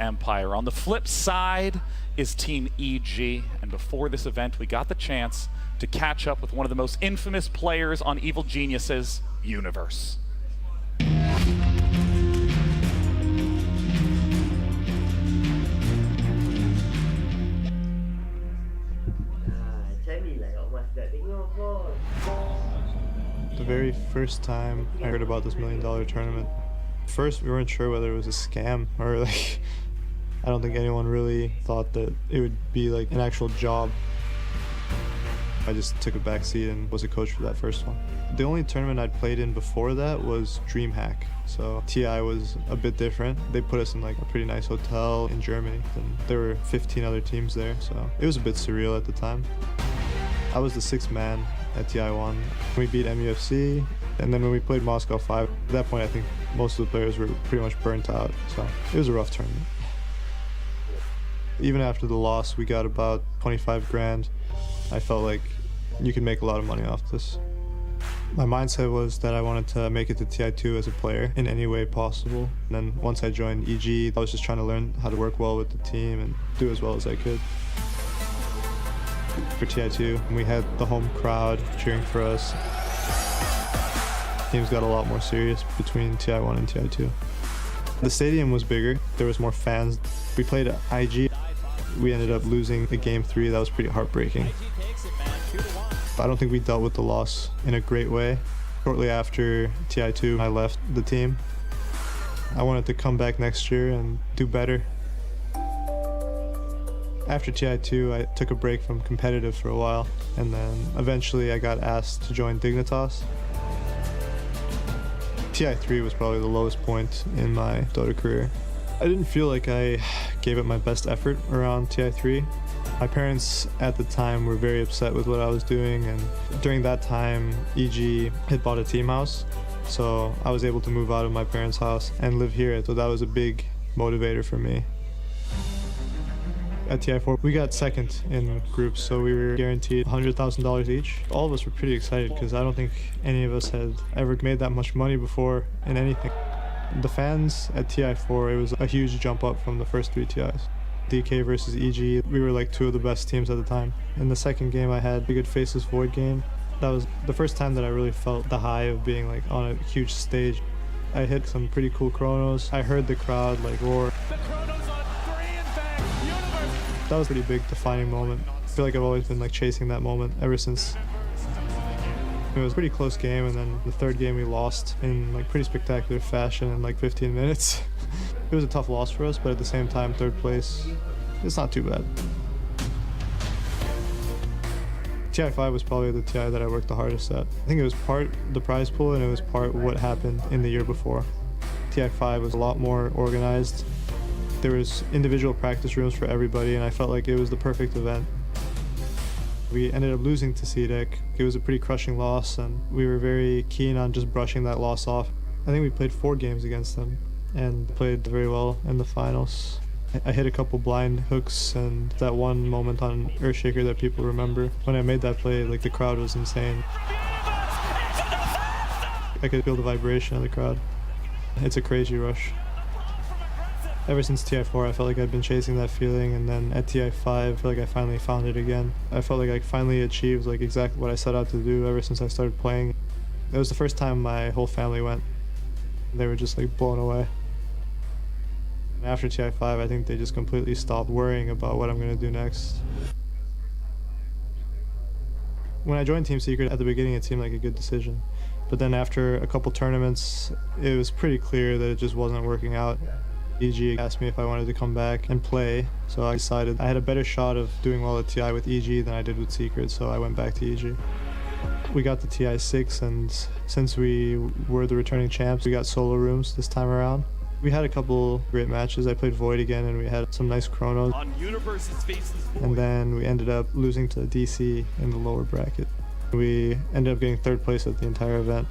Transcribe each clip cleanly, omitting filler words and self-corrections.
Empire. On the flip side is Team EG, and before this event, we got the chance to catch up with one of the most infamous players on Evil Genius's universe. The very first time I heard about this $1 million tournament, first we weren't sure whether it was a scam or like, I don't think anyone really thought that it would be like an actual job. I just took a back seat and was a coach for that first one. The only tournament I'd played in before that was DreamHack. So TI was a bit different. They put us in like a pretty nice hotel in Germany, and there were 15 other teams there, so it was a bit surreal at the time. I was the 6th man at TI1. We beat MUFC, and then when we played Moscow 5, at that point I think most of the players were pretty much burnt out, so it was a rough tournament. Even after the loss, we got about 25 grand. I felt like you could make a lot of money off this. My mindset was that I wanted to make it to TI2 as a player in any way possible. And then once I joined EG, I was just trying to learn how to work well with the team and do as well as I could. For TI2, we had the home crowd cheering for us. Teams got a lot more serious between TI1 and TI2. The stadium was bigger, there was more fans. We played at IG. We ended up losing a game 3 that was pretty heartbreaking. I don't think we dealt with the loss in a great way. Shortly after TI2, I left the team. I wanted to come back next year and do better. After TI2, I took a break from competitive for a while, and then eventually I got asked to join Dignitas. TI3 was probably the lowest point in my Dota career. I didn't feel like I gave it my best effort around TI3. My parents at the time were very upset with what I was doing, and during that time, EG had bought a team house, so I was able to move out of my parents' house and live here, so that was a big motivator for me. At TI4, we got second in groups, so we were guaranteed $100,000 each. All of us were pretty excited because I don't think any of us had ever made that much money before in anything. The fans at TI4, it was a huge jump up from the first 3 TIs. DK versus EG, we were like 2 of the best teams at the time. In the second game, I had a good Faceless Void game. That was the first time that I really felt the high of being like on a huge stage. I hit some pretty cool chronos. I heard the crowd like roar. That was a pretty big defining moment. I feel like I've always been like chasing that moment ever since. It was a pretty close game, and then the third game we lost in like pretty spectacular fashion in like 15 minutes. It was a tough loss for us, but at the same time, 3rd place, it's not too bad. TI5 was probably the TI that I worked the hardest at. I think it was part the prize pool, and it was part what happened in the year before. TI5 was a lot more organized. There was individual practice rooms for everybody, and I felt like it was the perfect event. We ended up losing to CDEC. It was a pretty crushing loss, and we were very keen on just brushing that loss off. I think we played 4 games against them and played very well in the finals. I hit a couple blind hooks, and that one moment on Earthshaker that people remember. When I made that play, like the crowd was insane. I could feel the vibration of the crowd. It's a crazy rush. Ever since TI4, I felt like I'd been chasing that feeling, and then at TI5, I feel like I finally found it again. I felt like I finally achieved like exactly what I set out to do ever since I started playing. It was the first time my whole family went. They were just like blown away. And after TI5, I think they just completely stopped worrying about what I'm gonna do next. When I joined Team Secret, at the beginning it seemed like a good decision. But then after a couple tournaments, it was pretty clear that it just wasn't working out. EG asked me if I wanted to come back and play, so I decided I had a better shot of doing well at TI with EG than I did with Secret, so I went back to EG. We got to TI6, and since we were the returning champs, we got solo rooms this time around. We had a couple great matches. I played Void again, and we had some nice chronos. And then we ended up losing to DC in the lower bracket. We ended up getting 3rd place at the entire event.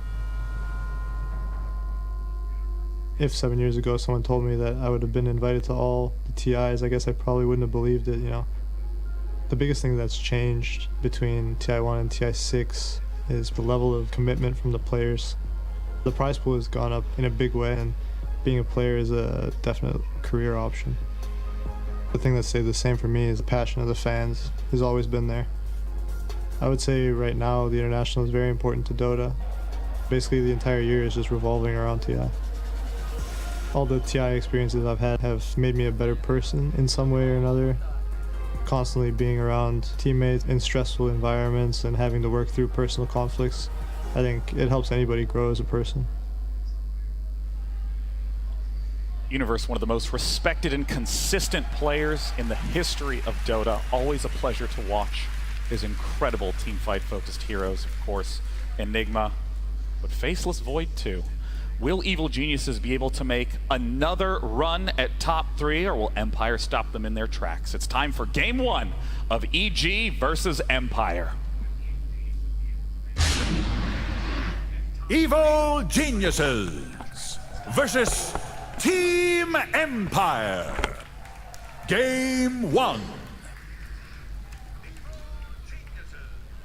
If 7 years ago someone told me that I would have been invited to all the TIs, I guess I probably wouldn't have believed it, you know. The biggest thing that's changed between TI1 and TI6 is the level of commitment from the players. The prize pool has gone up in a big way, and being a player is a definite career option. The thing that stayed the same for me is the passion of the fans has always been there. I would say right now the International is very important to Dota. Basically the entire year is just revolving around TI. All the TI experiences I've had have made me a better person in some way or another. Constantly being around teammates in stressful environments and having to work through personal conflicts, I think it helps anybody grow as a person. Universe, one of the most respected and consistent players in the history of Dota. Always a pleasure to watch his incredible teamfight-focused heroes, of course, Enigma, but Faceless Void too. Will Evil Geniuses be able to make another run at top 3, or will Empire stop them in their tracks? It's time for game 1 of EG versus Empire. Evil Geniuses versus Team Empire. Game 1.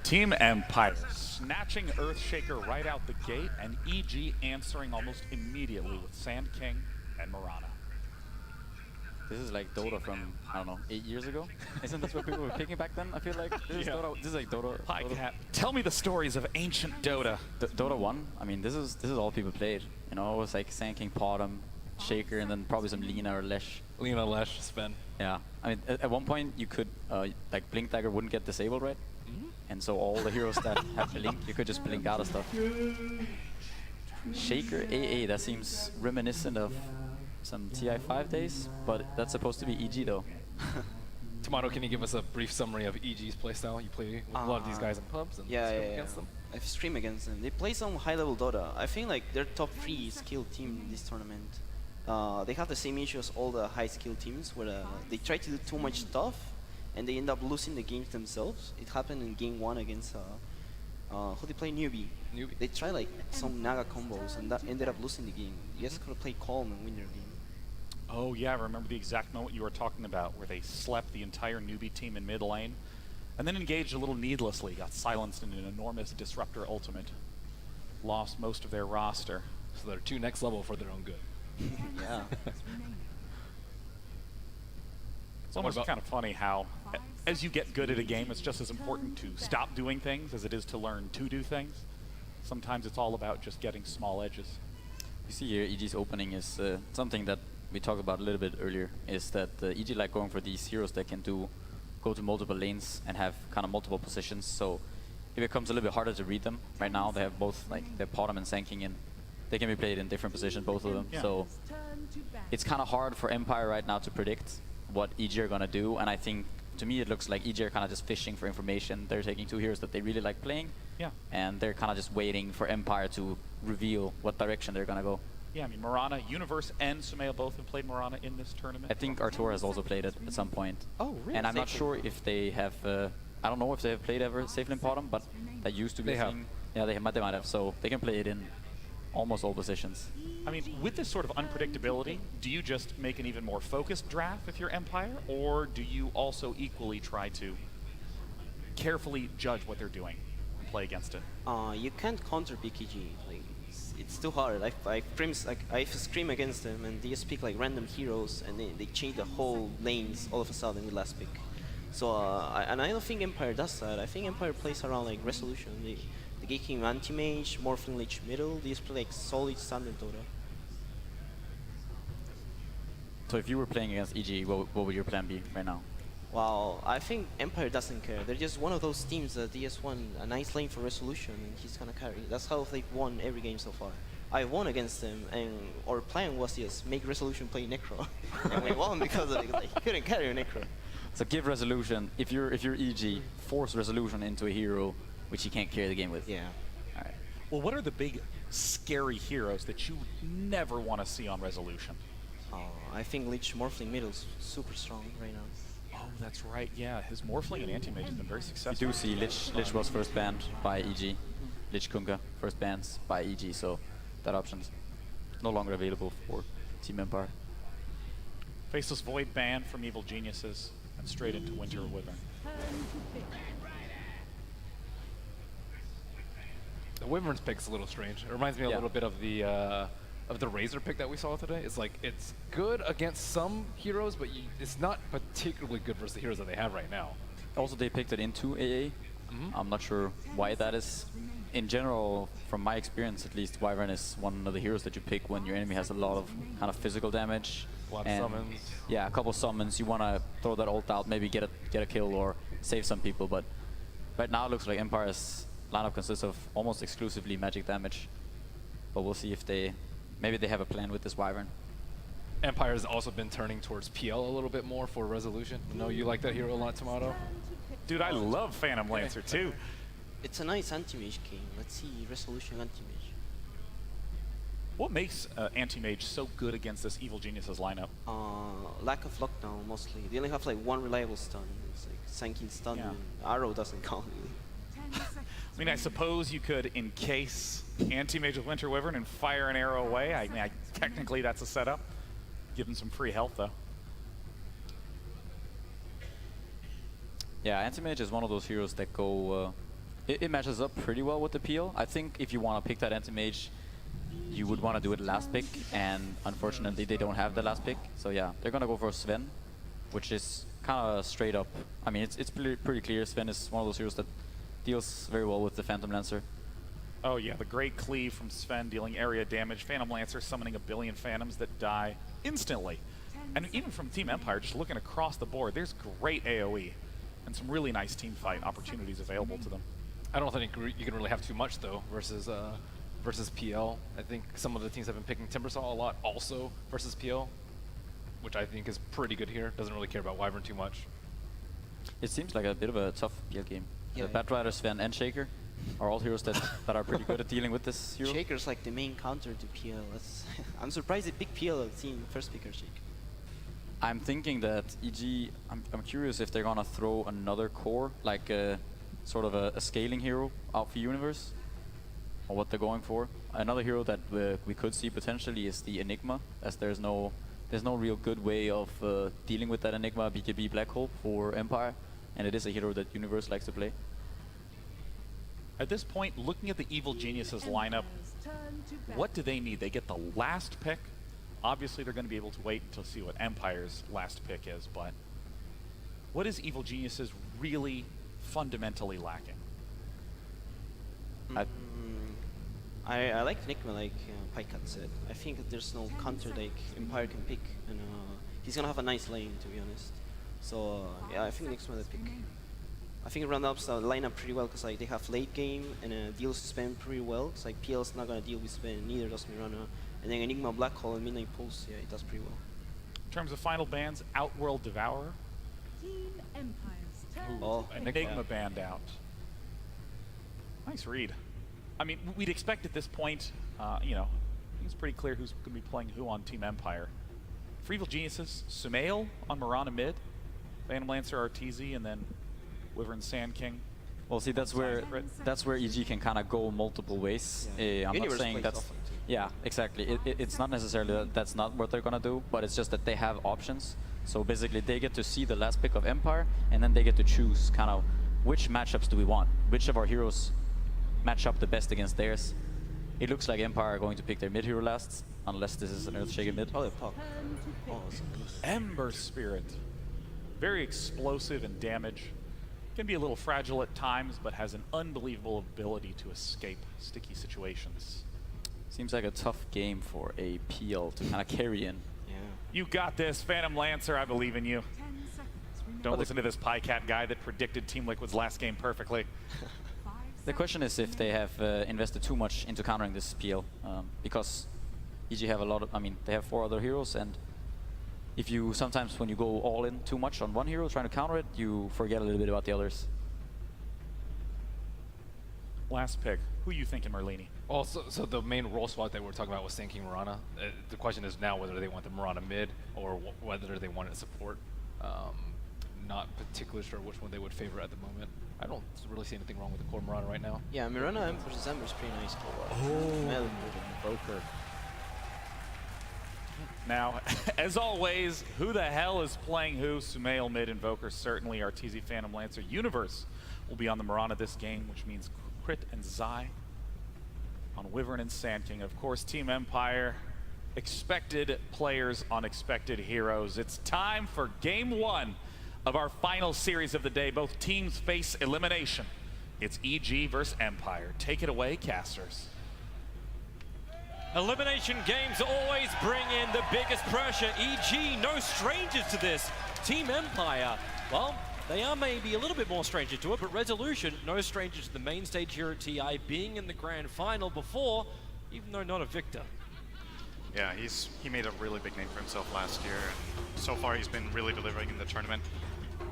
Team Empire snatching Earthshaker right out the gate, and EG answering almost immediately with Sand King and Mirana. This is like Dota from, I don't know, 8 years ago? Isn't this what people were picking back then? I feel like this is Dota. This is like Dota. Hi, Dota. Cat. Tell me the stories of ancient Dota. Dota 1. I mean, this is all people played. You know, it was like Sand King, Podium, Shaker, and then probably some Lina or Lesh. Lina, Lesh, Sven. Yeah. I mean, at one point you could like Blink Dagger wouldn't get disabled, right? And so all the heroes that have Blink, you could just blink out of stuff. Shaker AA, that seems reminiscent of some TI5 days, but that's supposed to be EG though. Tomato, can you give us a brief summary of EG's playstyle? You play with a lot of these guys in pubs and scrim against them? I've streamed against them. They play some high-level Dota. I think like they're top 3 skill team in this tournament. They have the same issue as all the high-skill teams, where they try to do too much stuff, and they end up losing the games themselves. It happened in game 1 against who they play, Newbie. They tried like some Naga combos, and that ended up losing the game. You guys could have played calm and win their game. Oh yeah, I remember the exact moment you were talking about, where they slept the entire Newbie team in mid lane, and then engaged a little needlessly, got silenced in an enormous Disruptor ultimate, lost most of their roster. So they're too next level for their own good. Yeah. It's almost kind of funny how, as you get good at a game, it's just as important to stop doing things as it is to learn to do things. Sometimes it's all about just getting small edges. You see here, EG's opening is something that we talked about a little bit earlier, is that EG like going for these heroes that can go to multiple lanes and have kind of multiple positions, so it becomes a little bit harder to read them. Right now they have both like their Podium and Sand King, and they can be played in different positions, both of them. Yeah. So it's kind of hard for Empire right now to predict what EG are going to do, and I think to me it looks like EG are kind of just fishing for information. They're taking 2 heroes that they really like playing, and they're kind of just waiting for Empire to reveal what direction they're going to go. Yeah, I mean, Mirana, Universe and Sumail both have played Mirana in this tournament. I think Artur has also played it at some point. Oh, really? And I'm not sure if they have, I don't know if they have played ever Safe Lane Podium, but that used to be a thing. Yeah, they might have, so they can play it in almost all positions. I mean, with this sort of unpredictability, do you just make an even more focused draft if you're Empire, or do you also equally try to carefully judge what they're doing and play against it? You can't counter BKG. Like, it's too hard. I've screamed against them, and they just pick like random heroes, and they change the whole lanes all of a sudden with last pick. So, and I don't think Empire does that. I think Empire plays around like Resolution. They get him anti-mage, Morphling Lich middle. They just play like solid standard Dota. So if you were playing against EG, what would your plan be right now? Well, I think Empire doesn't care. They're just one of those teams that they just won a nice lane for Resolution, and he's gonna carry. That's how they've won every game so far. I won against them, and our plan was just make Resolution play Necro, and we won because of it. Like, he couldn't carry a Necro. So give Resolution, if you're EG, force Resolution into a hero which he can't carry the game with. Yeah. All right. Well, what are the big, scary heroes that you never want to see on Resolution? I think Lich Morphling middle's super strong right now. Oh, that's right. Yeah, his Morphling and Anti-Mage has been very successful. You do see Lich was first banned by EG. Lich Kunga first bans by EG, so that option's no longer available for Team Empire. Faceless Void banned from Evil Geniuses and straight into Winter Wyvern. The Wyvern's pick's a little strange. It reminds me a little bit of the of the Razor pick that we saw today. It's like, it's good against some heroes, but it's not particularly good versus the heroes that they have right now. Also, they picked it into AA. I'm not sure why that is. In general, from my experience at least, Wyvern is one of the heroes that you pick when your enemy has a lot of kind of physical damage. A lot of summons. Yeah, a couple summons. You want to throw that ult out, maybe get a kill or save some people. But right now it looks like Empire's lineup consists of almost exclusively magic damage. But we'll see if maybe they have a plan with this Wyvern. Empire has also been turning towards PL a little bit more for resolution. I know you like that hero a lot, Tomato. Dude, I love Phantom Lancer too. It's a nice anti-mage game. Let's see resolution anti-mage. What makes Anti-Mage so good against this Evil Geniuses lineup? Lack of lockdown mostly. They only have like one reliable stun. It's like Sankin stun and arrow doesn't count really. I mean, I suppose you could encase Anti-Mage with Winter Wyvern and fire an arrow away. I mean, technically that's a setup. Give them some free health though. Yeah, Anti-Mage is one of those heroes that go... it matches up pretty well with the PL. I think if you want to pick that Anti-Mage, you would want to do it last pick, and unfortunately they don't have the last pick. So yeah, they're going to go for Sven, which is kind of straight up. I mean, it's pretty clear. Sven is one of those heroes that deals very well with the Phantom Lancer. Oh yeah, the great cleave from Sven dealing area damage. Phantom Lancer summoning a billion Phantoms that die instantly. And even from Team Empire, just looking across the board, there's great AoE and some really nice team fight opportunities available to them. I don't think you can really have too much though versus PL. I think some of the teams have been picking Timbersaw a lot also versus PL, which I think is pretty good here. Doesn't really care about Wyvern too much. It seems like a bit of a tough PL game. Yeah. Batrider, Sven, and Shaker are all heroes that are pretty good at dealing with this hero. Shaker's like the main counter to PL. I'm surprised they picked PL at team first picker Shaker. I'm thinking that EG, I'm curious if they're gonna throw another core, like sort of a scaling hero out for Universe, or what they're going for. Another hero that we could see potentially is the Enigma, as there's no real good way of dealing with that Enigma BKB Black Hole for Empire, and it is a hero that Universe likes to play. At this point, looking at the Evil Geniuses lineup, what do they need? They get the last pick. Obviously, they're going to be able to wait until see what Empire's last pick is, but what is Evil Geniuses really fundamentally lacking? I like Enigma, like Pycat said. I think that there's no counter like Empire can pick, and he's gonna have a nice lane, to be honest. So yeah, I think Enigma the pick. I think it rounds up the lineup pretty well because like they have late game and deals Sven pretty well. It's like PL's not gonna deal with Sven, neither does Mirana. And then Enigma Black Hole and Midnight Pulse, yeah, it does pretty well. In terms of final bans, Outworld Devourer. Team Empire's turn. Oh, Enigma banned out. Nice read. I mean, we'd expect at this point, you know, it's pretty clear who's going to be playing who on Team Empire. For Evil Geniuses, Sumail on Mirana mid, Phantom Lancer RTZ, and then Wyvern Sand King. Well, see, that's where EG can kind of go multiple ways. I'm not saying that's... Yeah, exactly. It's not necessarily that that's not what they're gonna do, but it's just that they have options. So basically, they get to see the last pick of Empire, and then they get to choose kind of which matchups do we want, which of our heroes match up the best against theirs. It looks like Empire are going to pick their mid hero last, unless this is an Earthshaker mid. Oh, puck. Ember Spirit. Very explosive in damage. Can be a little fragile at times, but has an unbelievable ability to escape sticky situations. Seems like a tough game for a PL to kind of carry in. Yeah. You got this, Phantom Lancer. I believe in you. Don't listen to this Pycat guy that predicted Team Liquid's last game perfectly. The question is if they have invested too much into countering this PL, because EG have a lot of, I mean, they have 4 other heroes, and if you sometimes when you go all in too much on one hero trying to counter it, you forget a little bit about the others. Last pick. Who you thinking, Merlini? Also, so the main role swap that we're talking about was Sand King Mirana. The question is now whether they want the Mirana mid or whether they want it support. Not particularly sure which one they would favor at the moment. I don't really see anything wrong with the core Mirana right now. Yeah, Mirana versus Ember is pretty nice. Invoker. Now, as always, who the hell is playing who? Sumail mid, Invoker certainly. RTZ Phantom Lancer. Universe will be on the Mirana this game, which means Crit and Zai on Wyvern and Sand King. Of course, Team Empire Expected players, unexpected heroes. It's time for game one of our final series of the day. Both teams face elimination. It's EG versus Empire. Take it away, casters. Elimination games always bring in the biggest pressure. EG, no strangers to this. Team Empire, well, they are maybe a little bit more stranger to it, but Resolution, no stranger to the main stage here at TI, being in the grand final before, even though not a victor. Yeah, he made a really big name for himself last year, and so far he's been really delivering in the tournament.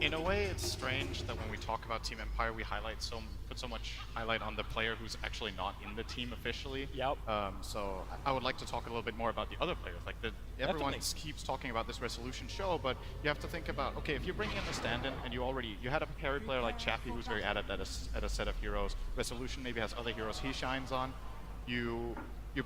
In a way, it's strange that when we talk about Team Empire, we put so much highlight on the player who's actually not in the team officially. Yep. So I would like to talk a little bit more about the other players. Like everyone keeps talking about this Resolution show, but you have to think about, okay, if you're bringing in a stand-in and you had a carry player like Chaffee who's very adept at a set of heroes. Resolution maybe has other heroes he shines on. You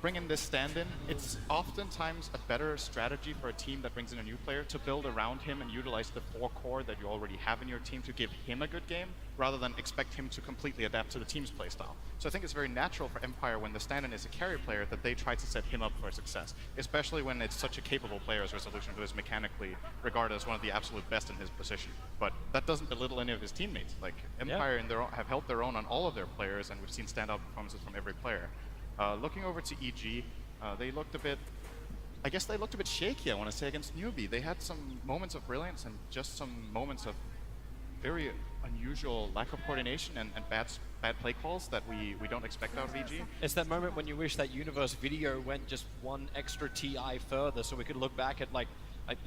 bring in this stand-in, it's oftentimes a better strategy for a team that brings in a new player to build around him and utilize the 4 core that you already have in your team to give him a good game, rather than expect him to completely adapt to the team's playstyle. So I think it's very natural for Empire, when the stand-in is a carry player, that they try to set him up for success, especially when it's such a capable player as Resolution, who is mechanically regarded as one of the absolute best in his position. But that doesn't belittle any of his teammates. Like, Empire have held their own on all of their players, and we've seen standout performances from every player. Looking over to EG, they looked a bit shaky, I want to say, against Newbie. They had some moments of brilliance and just some moments of very unusual lack of coordination and bad play calls that we don't expect out of EG. It's that moment when you wish that Universe video went just one extra TI further, so we could look back at, like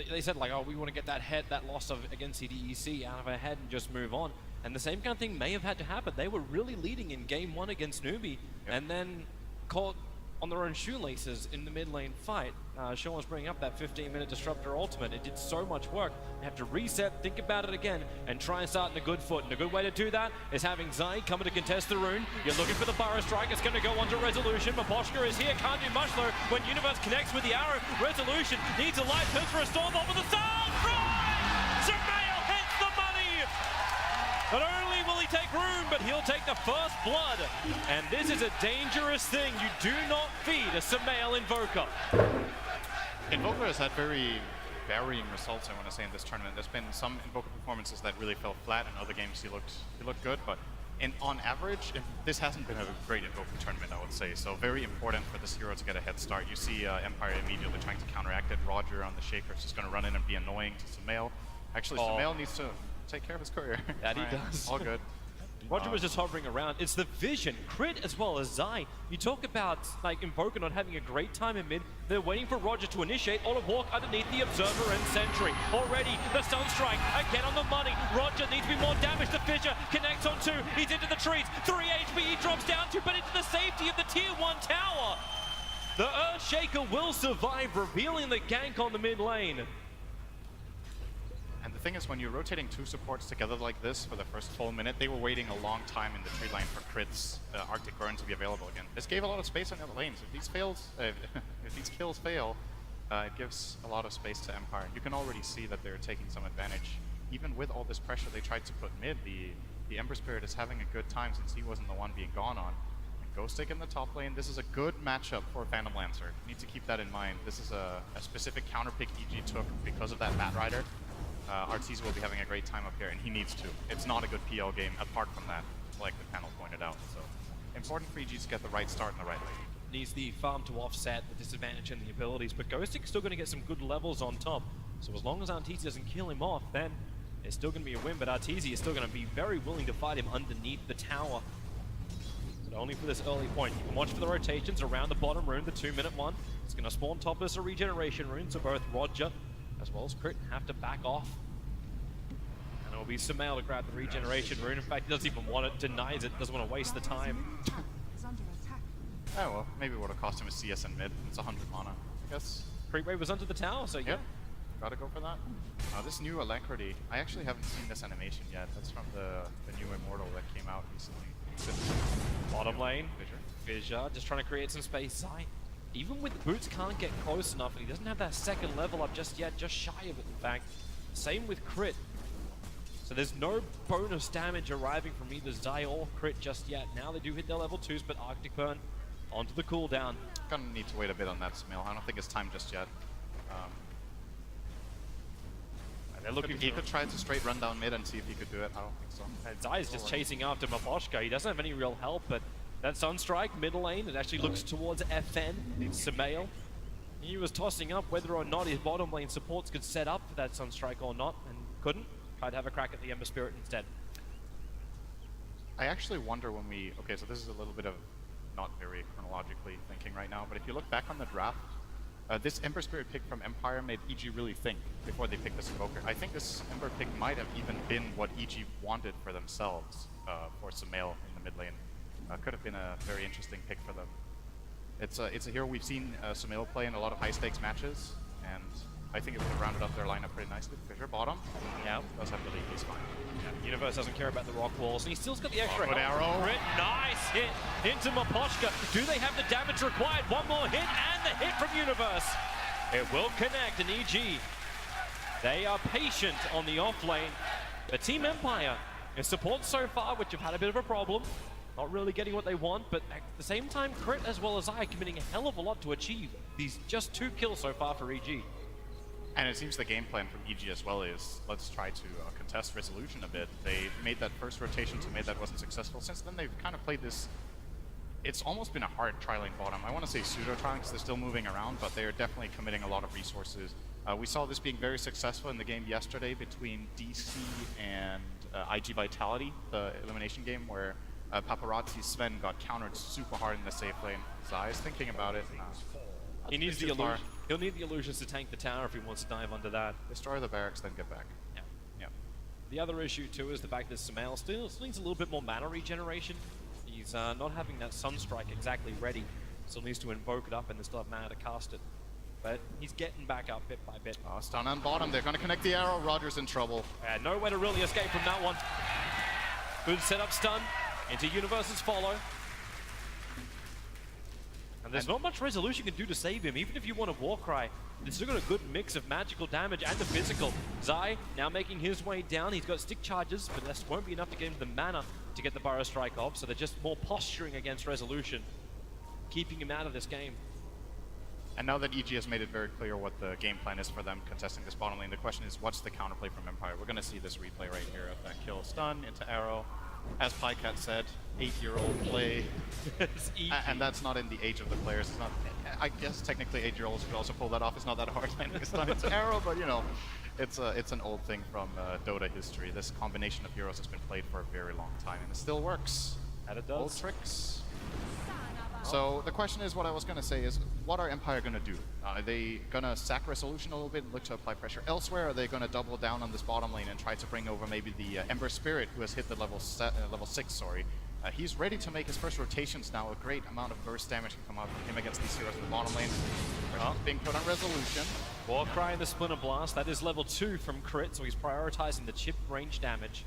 they said, like, oh, we want to get that loss against CDEC out of our head and just move on. And the same kind of thing may have had to happen. They were really leading in game 1 against Newbie, and then caught on their own shoelaces in the mid lane fight. Sean was bringing up that 15-minute Disruptor ultimate. It did so much work. You have to reset, think about it again, and try and start in a good foot. And a good way to do that is having Zai coming to contest the rune. You're looking for the Burrow Strike. It's going to go onto Resolution. Maposhka is here. Can't do much though. When Universe connects with the arrow, Resolution needs a life pinch for a storm off with the sound. Right! Surveil hits the money! Not only will he take rune, but he'll take the first blood. And this is a dangerous thing. You do not feed a Surveil Invoker. Invoker has had very varying results, I want to say, in this tournament. There's been some Invoker performances that really fell flat, and other games he looked good, but on average, this hasn't been a great Invoker tournament, I would say. So very important for this hero to get a head start. You see Empire immediately trying to counteract it. Roger on the Shaker is just going to run in and be annoying to Surveil. Actually, Surveil needs to take care of his courier. That he does. All good. Roger was just hovering around. It's the vision, Crit as well as Zai. You talk about like Invoker not having a great time in mid. They're waiting for Roger to initiate. Olive Walk underneath the Observer and Sentry. Already the Sunstrike again on the money. Roger needs to be more damage to Fisher. Connects on 2. He's into the trees. 3 HP he drops down to, but into the safety of the tier 1 tower. The Earthshaker will survive, revealing the gank on the mid lane. And the thing is, when you're rotating 2 supports together like this for the first full minute, they were waiting a long time in the tree line for Crit's Arctic Burn to be available again. This gave a lot of space on the other lanes. If these kills fail, it gives a lot of space to Empire. You can already see that they're taking some advantage. Even with all this pressure they tried to put mid, the Ember Spirit is having a good time since he wasn't the one being gone on. And Ghost Stick in the top lane, this is a good matchup for Phantom Lancer. You need to keep that in mind. This is a specific counter pick EG took because of that Bat Rider. Arteezy will be having a great time up here, and he needs to. It's not a good PL game apart from that, like the panel pointed out. So important for EG to get the right start in the right lane. Needs the farm to offset the disadvantage in the abilities, but Ghostic's still going to get some good levels on top. So as long as Arteezy doesn't kill him off, then it's still going to be a win, but Arteezy is still going to be very willing to fight him underneath the tower. But only for this early point. You can watch for the rotations around the bottom rune, the 2-minute one. It's going to spawn topless a regeneration rune, so both Roger as well as Crit have to back off. And it'll be Surveil to grab the regeneration rune. In fact, he doesn't even want it, denies it, doesn't want to waste the time. Is under attack. Oh well, maybe it would have cost him a CS in mid. It's 100 mana, I guess. Creep Wave was under the tower, so yeah. Gotta go for that. This new Alacrity, I actually haven't seen this animation yet. That's from the new Immortal that came out recently. Bottom lane, Fissure just trying to create some space. Zai, even with boots, can't get close enough, and he doesn't have that second level up just yet, just shy of it in fact. Same with Crit. So there's no bonus damage arriving from either Zai or Crit just yet. Now they do hit their level 2s, but Arctic Burn onto the cooldown. Gonna need to wait a bit on that, Smail. I don't think it's time just yet. And they're looking He for... could try to straight run down mid and see if he could do it. I don't think so. And Zai's just chasing after Maposhka. He doesn't have any real help, but that Sunstrike middle lane, it actually looks towards FN, Samael. He was tossing up whether or not his bottom lane supports could set up for that Sunstrike or not, and couldn't. Tried to have a crack at the Ember Spirit instead. I actually wonder when we... Okay, so this is a little bit of not very chronologically thinking right now, but if you look back on the draft, this Ember Spirit pick from Empire made EG really think before they picked this Invoker. I think this Ember pick might have even been what EG wanted for themselves for Samael in the mid lane. Could have been a very interesting pick for them. It's a hero we've seen Samael play in a lot of high-stakes matches, and I think it would have rounded up their lineup pretty nicely. Fisher bottom, Yeah. does have the lead, he's fine. Universe doesn't care about the rock walls, and he's still got the extra good health. arrow. Crit, nice hit into Maposhka. Do they have the damage required? One more hit, and the hit from Universe. It will connect, and EG, they are patient on the off lane. But Team Empire, their support so far, which have had a bit of a problem, not really getting what they want, but at the same time, Crit as well as I committing a hell of a lot to achieve these just 2 kills so far for EG. And it seems the game plan from EG as well is, let's try to contest resolution a bit. They made that first rotation to mid that wasn't successful. Since then, they've kind of played this... It's almost been a hard trialing bottom. I want to say pseudo-trialing because they're still moving around, but they are definitely committing a lot of resources. We saw this being very successful in the game yesterday between DC and IG Vitality, the elimination game where Paparazzi Sven got countered super hard in the safe lane. Zai is thinking about it. He needs the illusion. He'll need the illusions to tank the tower if he wants to dive under that. Destroy the barracks, then get back. Yeah. Yeah. The other issue too is the fact that Samael still needs a little bit more mana regeneration. He's not having that Sunstrike exactly ready. Still needs to invoke it up and then still have mana to cast it. But he's getting back up bit by bit. Oh, stun on bottom. They're going to connect the arrow. Roger's in trouble. Nowhere to really escape from that one. Good setup stun into Universe's follow. And there's not much resolution you can do to save him, even if you want a Warcry. It's still got a good mix of magical damage and the physical. Zai now making his way down. He's got stick charges, but this won't be enough to get him the mana to get the Burrow Strike off, so they're just more posturing against resolution, keeping him out of this game. And now that EG has made it very clear what the game plan is for them contesting this bottom lane, the question is, what's the counterplay from Empire? We're going to see this replay right here of that kill. Stun into arrow. As Pycat said, 8-year-old play. And that's not in the age of the players. It's not. I guess technically 8-year-olds could also pull that off. It's not that hard landing a stun into arrow, but you know, it's an old thing from Dota history. This combination of heroes has been played for a very long time, and it still works. And it does. Old tricks. So the question is, what I was going to say is, what are Empire going to do? Are they going to sack resolution a little bit and look to apply pressure elsewhere? Are they going to double down on this bottom lane and try to bring over maybe the Ember Spirit, who has hit the level 6, sorry. He's ready to make his first rotations now. A great amount of burst damage can come out from him against these heroes in the bottom lane. Being put on resolution. Warcry and the Splinter Blast, that is level 2 from Crit, so he's prioritizing the chip range damage.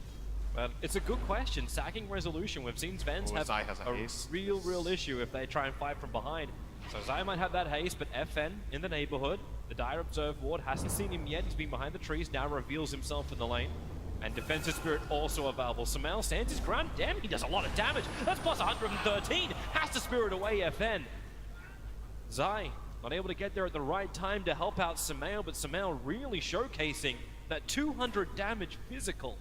But it's a good question. Sacking resolution, we've seen Svens have Zai has a a haste. real issue if they try and fight from behind. So Zai might have that haste, but FN in the neighborhood. The Dire Observe Ward hasn't seen him yet. He's been behind the trees, now reveals himself in the lane. And Defensive Spirit also available. Samael stands his ground. Damn, he does a lot of damage. That's plus 113. Has to spirit away FN. Zai not able to get there at the right time to help out Samael, but Samael really showcasing that 200 damage physical.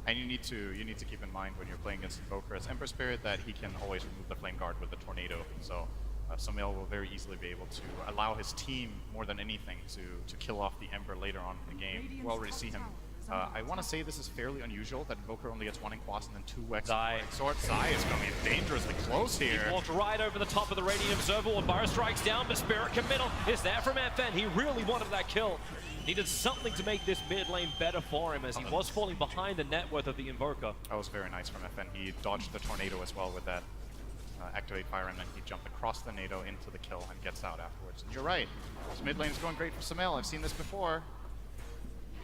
And you need to keep in mind when you're playing against Invoker as Ember Spirit that he can always remove the Flame Guard with the Tornado. So Samael will very easily be able to allow his team more than anything to kill off the Ember later on in the game. We'll already see him. I want to say this is fairly unusual that Invoker only gets 1 Inquas and then 2 X Sword. Zai is going to be dangerously close here. He walked right over the top of the Radiant Observer Ward. Burrow strikes down, but Spirit committal is there from FN. He really wanted that kill. Needed something to make this mid lane better for him as he was falling behind the net worth of the Invoker. That was very nice from FN. He dodged the Tornado as well with that Activate Fire, and then he jumped across the NATO into the kill and gets out afterwards. And you're right, this mid lane is going great for Samael. I've seen this before.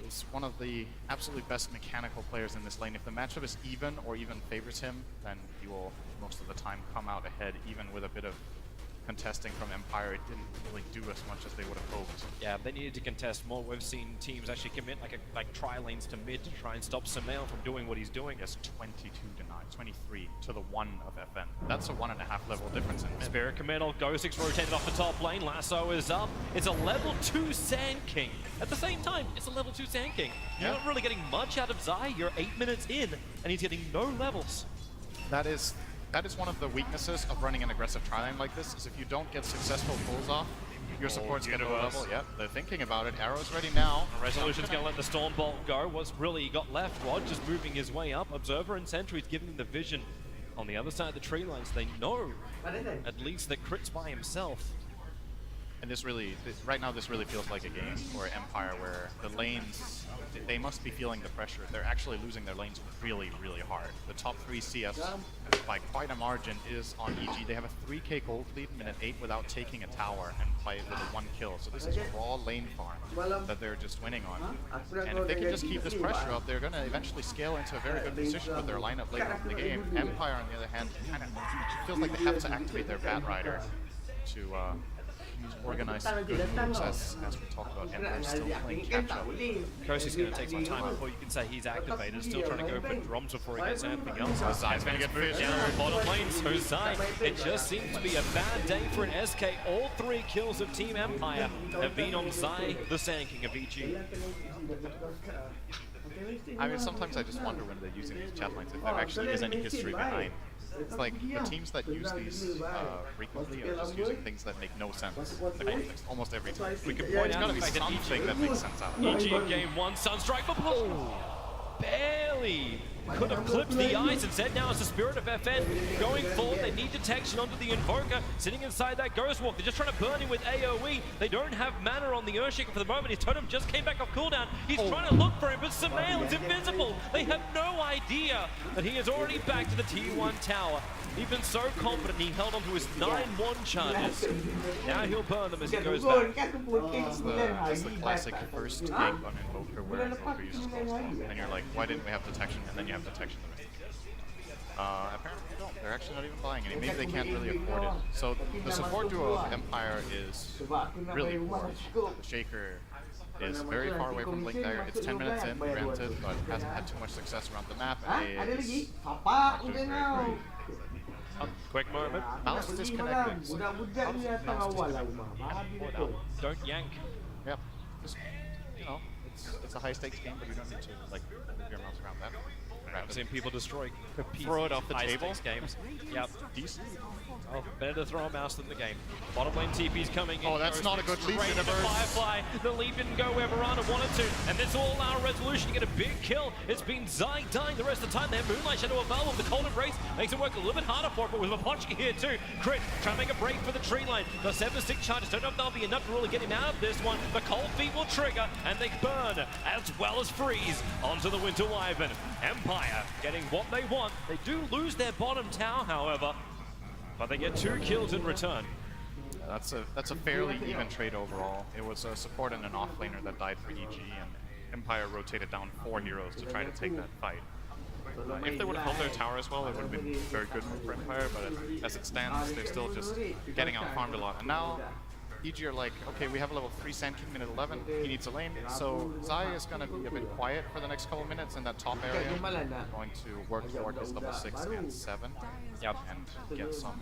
He's one of the absolutely best mechanical players in this lane. If the matchup is even or even favors him, then he will most of the time come out ahead, even with a bit of contesting from Empire, it didn't really do as much as they would have hoped. Yeah, they needed to contest more. We've seen teams actually commit like tri-lanes to mid to try and stop Sumail from doing what he's doing. Yes, 22 to 9, 23 to the 1 of FN. That's a 1.5 level difference in mid. Spirit Commando, Ghost X rotated off the top lane, Lasso is up. It's a level 2 Sand King. At the same time, it's a level 2 Sand King. You're not really getting much out of Zai. You're 8 minutes in, and he's getting no levels. That is one of the weaknesses of running an aggressive tri-lane like this, is if you don't get successful pulls off, your supports get a level. Yep, they're thinking about it. Arrow's ready now. Resolution's going to let the Stormbolt go. What's really got left? Rod just moving his way up. Observer and Sentry's giving him the vision on the other side of the tree lines. They know at least that Crit's by himself. And this really, right now this really feels like a game for Empire where the lanes, they must be feeling the pressure. They're actually losing their lanes really, really hard. The top 3 CS by quite a margin is on EG. They have a 3k gold lead in minute 8 without taking a tower and by with a 1 kill. So this is raw lane farm that they're just winning on. And if they can just keep this pressure up, they're going to eventually scale into a very good position with their lineup later in the game. Empire, on the other hand, kind of feels like they have to activate their Bat Rider to organize good moves as we talk about Emperor still playing catch up. Kosie's going to take some time before you can say he's activated. Still trying to go for drums before he gets anything else. Zai's going to get moved down the bottom lane. So Zai, it just seems to be a bad day for an SK. All 3 kills of Team Empire have been on Zai, the Sand King of EG. I mean, sometimes I just wonder when they're using these chat lines if there actually is any history behind. It's like the teams that use these frequently are just using things that make no sense. Like almost every time. We can point There's out got to be something that makes sense out of it. EG in game 1, Sunstrike for barely could have clipped the ice. Instead, now it's the Spirit of FN going forward. They need detection onto the Invoker sitting inside that Ghost Walk. They're just trying to burn him with AoE. They don't have mana on the Earthshaker for the moment. His totem just came back off cooldown. He's trying to look for him, but Sumail is invisible. They have no idea that he is already back to the T1 tower. He's been so confident he held onto his 9-1 charges. Now he'll burn them as he goes back. That's the classic first gank on Invoker where Invoker uses close call. And you're like, why didn't we have detection? And then you have detection the rest of the game. Apparently they don't. They're actually not even buying any. Maybe they can't really afford it. So the support duo of Empire is really poor. The Shaker is very far away from Blink Dagger. It's 10 minutes in, granted, but hasn't had too much success around the map. And is not doing very great. Quick moment. Mouse disconnected. Don't yank. Yep. Just, you know, it's a high stakes game, but you don't need to like move your mouse around that. I've seen people destroy Throw it off the table. Games. Yep. Decent. Oh, better to throw a mouse than the game. Bottom lane TP's coming in. Oh, that's not a good leap in Firefly. The leap didn't go where Verana wanted to. And this all-out resolution to get a big kill. It's been Zai dying the rest of the time. They have Moonlight Shadow available. The Cold Embrace makes it work a little bit harder for it, but with Mapochki here too. Crit trying to make a break for the tree line. The 7-6 charges don't know if they'll be enough to really get him out of this one. The Cold Feet will trigger, and they burn as well as freeze onto the Winter Wyvern. Empire getting what they want. They do lose their bottom tower, however, but they get 2 kills in return. That's a fairly even trade overall. It was a support and an offlaner that died for EG, and Empire rotated down 4 heroes to try to take that fight. If they would have held their tower as well, it would have been a very good move for Empire, but as it stands, they're still just getting out farmed a lot. And now EG are like, okay, we have a level 3 Sand King minute 11, he needs a lane, so Zai is going to be a bit quiet for the next couple minutes in that top area. Going to work toward his level 6 and 7, and get some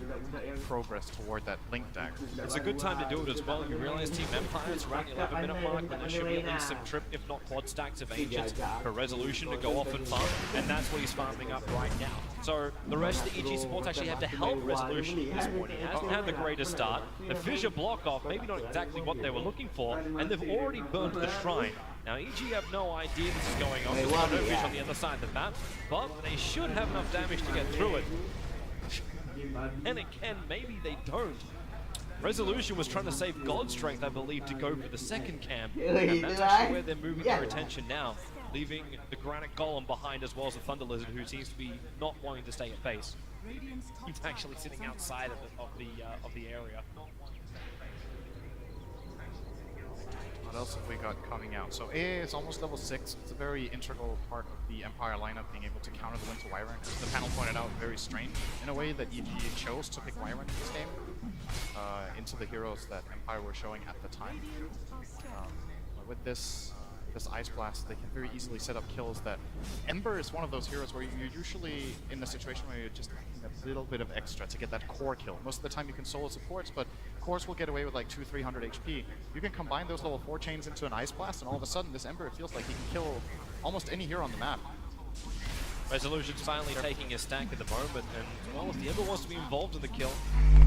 progress toward that Blink Dagger. It's a good time to do it as well. You realize Team Empire is around the 11-minute mark when there should be at least some trip, if not quad stacks of Ancients for Resolution to go off and farm, and that's what he's farming up right now. So the rest of the EG supports actually have to help Resolution at this point. He hasn't had the greatest start. The Fissure block off, maybe not exactly what they were looking for, and they've already burned the Shrine. Now EG have no idea this is going on. There's no fish on the other side of the map, but they should have enough damage to get through it. And again, maybe they don't. Resolution was trying to save God Strength, I believe, to go for the second camp, and that's actually where they're moving their attention now, leaving the Granite Golem behind as well as the Thunder Lizard, who seems to be not wanting to stay at base. He's actually sitting outside of the area. What else have we got coming out? So AA is almost level 6. It's a very integral part of the Empire lineup, being able to counter the Winter Wyvern. As the panel pointed out, very strange in a way that EG chose to pick Wyvern in this game. into the heroes that Empire were showing at the time. With this Ice Blast, they can very easily set up kills that... Ember is one of those heroes where you're usually in a situation where you're just needing a little bit of extra to get that core kill. Most of the time you can solo supports, but cores will get away with like 200-300 HP. You can combine those level 4 chains into an Ice Blast, and all of a sudden this Ember, it feels like he can kill almost any hero on the map. Resolution's finally taking his stack at the moment, and well, if the Ember wants to be involved in the kill,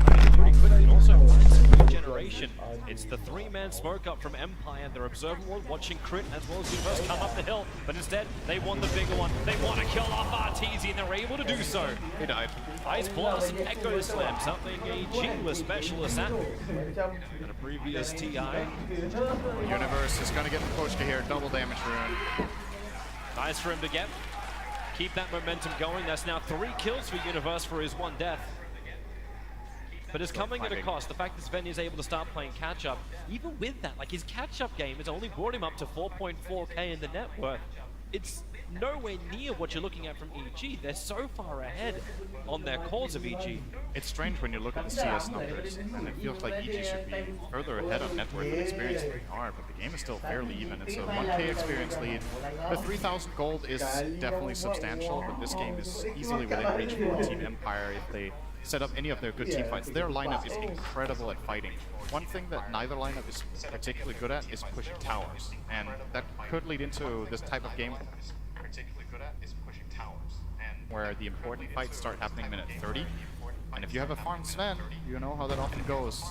I mean, pretty quickly, and also finds some regeneration. It's the 3-man smoke up from Empire. They're observable, watching Crit as well as Universe come up the hill, but instead they want the bigger one. They want to kill off RTZ, and they're able to do so. He died. Ice Blast and Echo Slam, something a was specialist at in a previous TI. Universe is going to get the Kochka here, double damage rune. Nice for him to get. Keep that momentum going. That's now 3 kills for Universe for his 1 death. But it's coming at a cost. The fact that Sven is able to start playing catch-up, even with that, like his catch-up game has only brought him up to 4.4k in the net worth. It's nowhere near what you're looking at from EG. They're so far ahead on their cores of EG. It's strange when you look at the CS numbers, and it feels like EG should be further ahead on net worth and experience than they are, but the game is still fairly even. It's a 1k experience lead. The 3,000 gold is definitely substantial, but this game is easily within reach for Team Empire if they set up any of their good team fights. Their lineup is incredible at fighting. One thing that neither lineup is particularly good at is pushing towers, and that could lead into this type of game where the important fights start happening minute 30. And if you have a farm Sven, you know how that often goes.